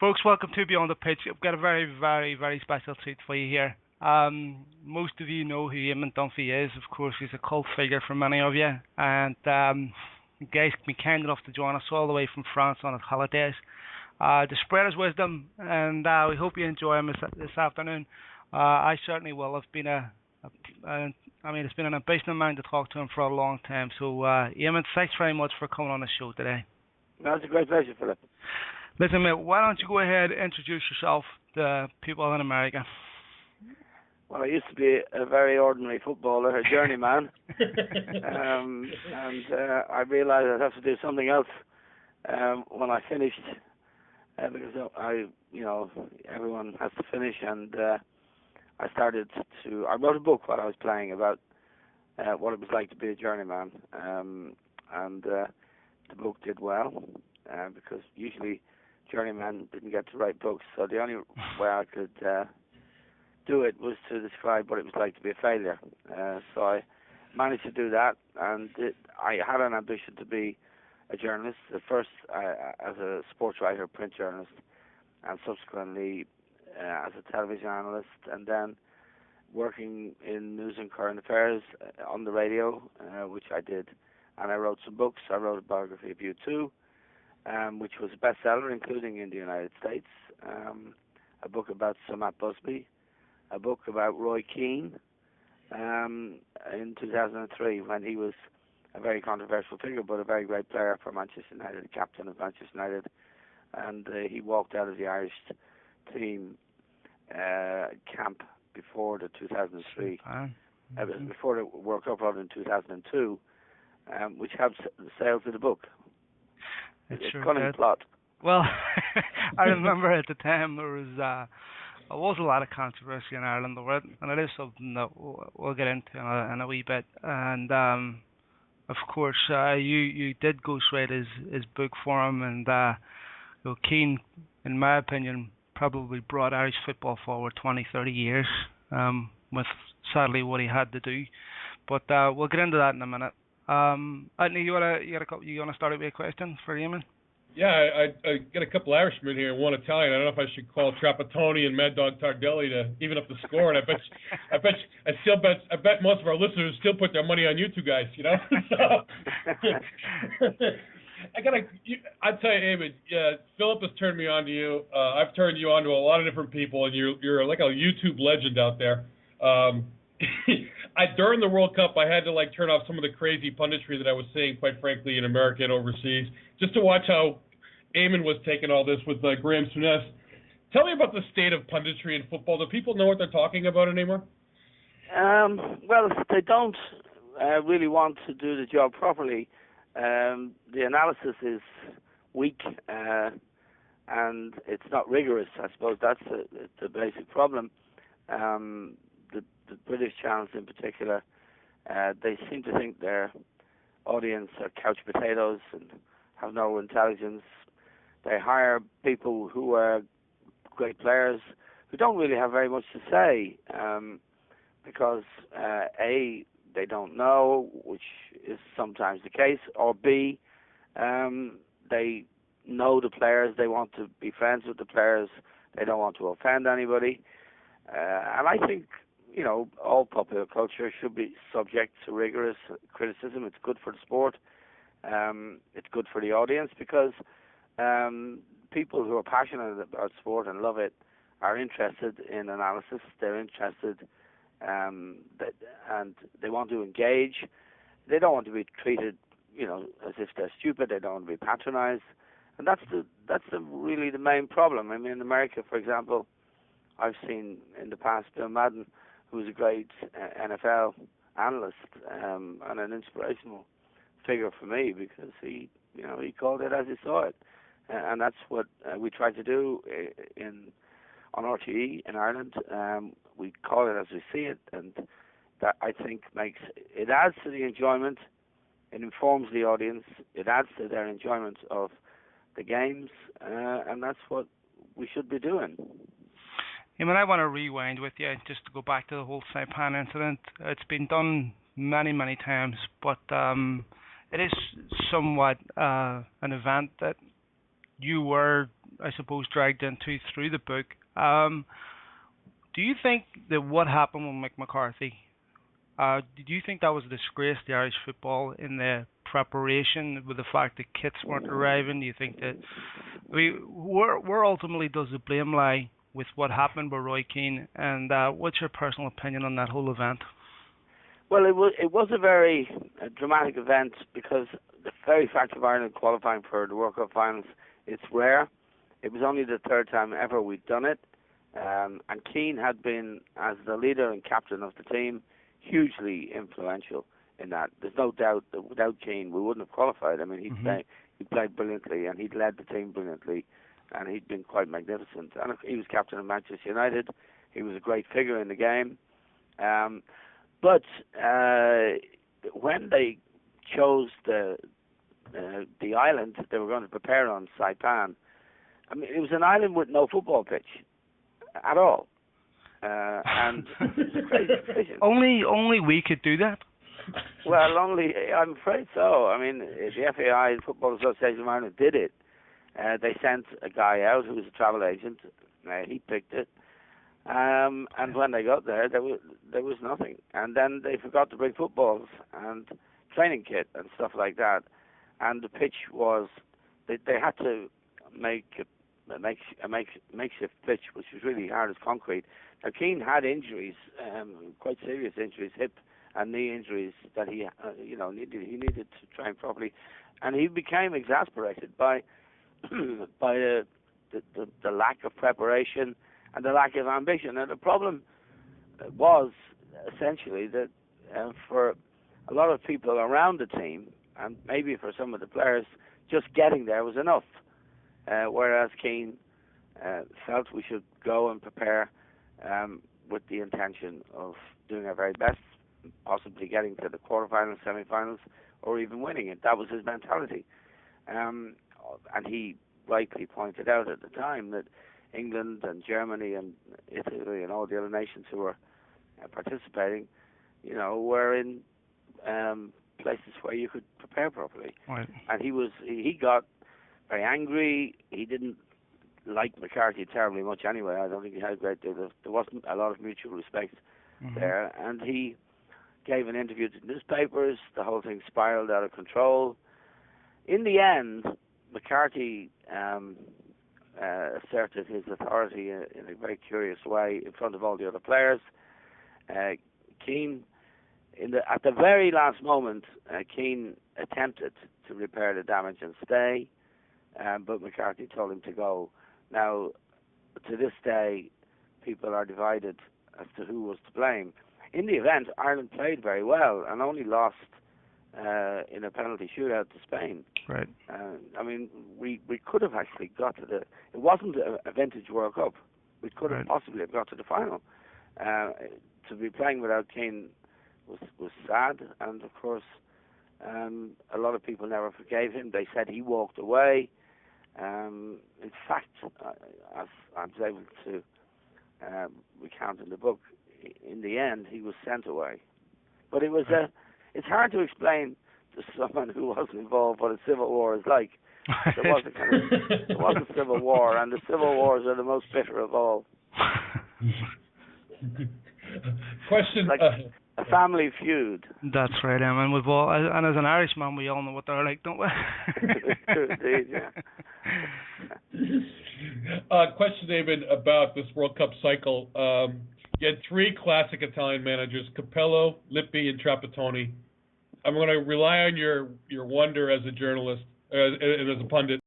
Folks, welcome to Beyond the Pitch. I've got a very, very, very special treat for you here. Most of you know who Eamon Dunphy is. Of course, he's a cult figure for many of you. And the guy's been kind enough to join us all the way from France on his holidays to spread his wisdom. And we hope you enjoy him this afternoon. I certainly will. It's been an ambition of mine to talk to him for a long time. So, Eamon, thanks very much for coming on the show today. No, it's a great pleasure, Philip. Listen, mate, why don't you go ahead and introduce yourself to people in America? Well, I used to be a very ordinary footballer, a journeyman, and I realised I'd have to do something else when I finished, because everyone has to finish, and I wrote a book while I was playing about what it was like to be a journeyman, and the book did well, because usually journeyman didn't get to write books, so the only way I could do it was to describe what it was like to be a failure. So I managed to do that, and I had an ambition to be a journalist, at first as a sports writer, print journalist, and subsequently as a television analyst, and then working in news and current affairs on the radio, which I did. And I wrote some books. I wrote a biography of U2, which was a bestseller, including in the United States. A book about Sir Matt Busby, a book about Roy Keane in 2003, when he was a very controversial figure, but a very great player for Manchester United, the captain of Manchester United. And he walked out of the Irish team camp before the 2003, before the World Cup, rather in 2002, which helped the sales of the book. It's cunning plot. Well, I remember at the time there was a lot of controversy in Ireland over it, and it is something that we'll get into in a wee bit. And of course, you did ghostwrite his book for him, and Keane, in my opinion, probably brought Irish football forward 20, 30 years with sadly what he had to do. But we'll get into that in a minute. Anthony, you wanna start with a question for Eamon? Yeah, I got a couple Irishmen here, one Italian. I don't know if I should call Trapattoni and Mad Dog Tardelli to even up the score. And I bet most of our listeners still put their money on you two guys. You know. I'd tell you, Eamon, Philip has turned me on to you. I've turned you on to a lot of different people, and you're like a YouTube legend out there. During the World Cup, I had to turn off some of the crazy punditry that I was seeing, quite frankly, in America and overseas, just to watch how Eamon was taking all this with Graham Souness. Tell me about the state of punditry in football. Do people know what they're talking about anymore? Well, they don't really want to do the job properly. The analysis is weak, and it's not rigorous. I suppose that's the basic problem. The British channels in particular, they seem to think their audience are couch potatoes and have no intelligence. They hire people who are great players who don't really have very much to say, because A, they don't know, which is sometimes the case, or B, they know the players, they want to be friends with the players, they don't want to offend anybody. And I think, all popular culture should be subject to rigorous criticism. It's good for the sport. It's good for the audience, because people who are passionate about sport and love it are interested in analysis. They're interested, and they want to engage. They don't want to be treated, as if they're stupid. They don't want to be patronized, and that's really the main problem. I mean, in America, for example, I've seen in the past Bill Madden, who's a great NFL analyst and an inspirational figure for me, because he called it as he saw it, and that's what we try to do on RTE in Ireland. We call it as we see it, and that, I think, it adds to the enjoyment. It informs the audience. It adds to their enjoyment of the games, and that's what we should be doing. I want to rewind with you just to go back to the whole Saipan incident. It's been done many, many times, but it is somewhat an event that you were I suppose, dragged into through the book. Do you think that what happened with Mick McCarthy? Do you think that was a disgrace to Irish football in the preparation with the fact that kits weren't arriving? Do you think that where ultimately does the blame lie with what happened with Roy Keane? And what's your personal opinion on that whole event? Well, it was a very dramatic event because the very fact of Ireland qualifying for the World Cup finals, it's rare. It was only the third time ever we'd done it. And Keane had been, as the leader and captain of the team, hugely influential in that. There's no doubt that without Keane we wouldn't have qualified. I mean, he played brilliantly and he'd led the team brilliantly, and he'd been quite magnificent. And he was captain of Manchester United. He was a great figure in the game. But when they chose the island they were going to prepare on, Saipan, I mean, it was an island with no football pitch at all. And it's a crazy decision. Only we could do that. Well, I'm afraid so. I mean, the FAI, the Football Association of Ireland, did it. They sent a guy out who was a travel agent. He picked it. And when they got there was nothing. And then they forgot to bring footballs and training kit and stuff like that. And the pitch was, they had to make a makeshift pitch, which was really hard as concrete. Now, Keane had injuries, quite serious injuries, hip and knee injuries that he needed to train properly, and he became exasperated by the lack of preparation and the lack of ambition. And the problem was essentially that for a lot of people around the team, and maybe for some of the players, just getting there was enough. Whereas Keane felt we should go and prepare with the intention of doing our very best, possibly getting to the quarterfinals, semi-finals, or even winning it. That was his mentality. And he rightly pointed out at the time that England and Germany and Italy and all the other nations who were participating, were in places where you could prepare properly. Right. And he got very angry. He didn't like McCarthy terribly much anyway. I don't think he had a great deal of, there wasn't a lot of mutual respect there. And he gave an interview to newspapers. The whole thing spiraled out of control. In the end, McCarthy asserted his authority in a very curious way in front of all the other players. Keane, at the very last moment, Keane attempted to repair the damage and stay, but McCarthy told him to go. Now, to this day, people are divided as to who was to blame. In the event, Ireland played very well and only lost in a penalty shootout to Spain. Right. I mean, we could have actually got to it wasn't a vintage World Cup. We could have possibly have got to the final. To be playing without Keane was sad, and of course, a lot of people never forgave him. They said he walked away. In fact, as I was able to recount in the book, in the end, he was sent away. But it was it's hard to explain to someone who wasn't involved what a civil war is like. There was a civil war, and the civil wars are the most bitter of all. Question. Like a family feud. That's right, and we've all, and as an Irishman, we all know what they're like, don't we? Indeed, yeah. Question, David, about this World Cup cycle. You had three classic Italian managers: Capello, Lippi, and Trapattoni. I'm going to rely on your wonder as a journalist and as a pundit.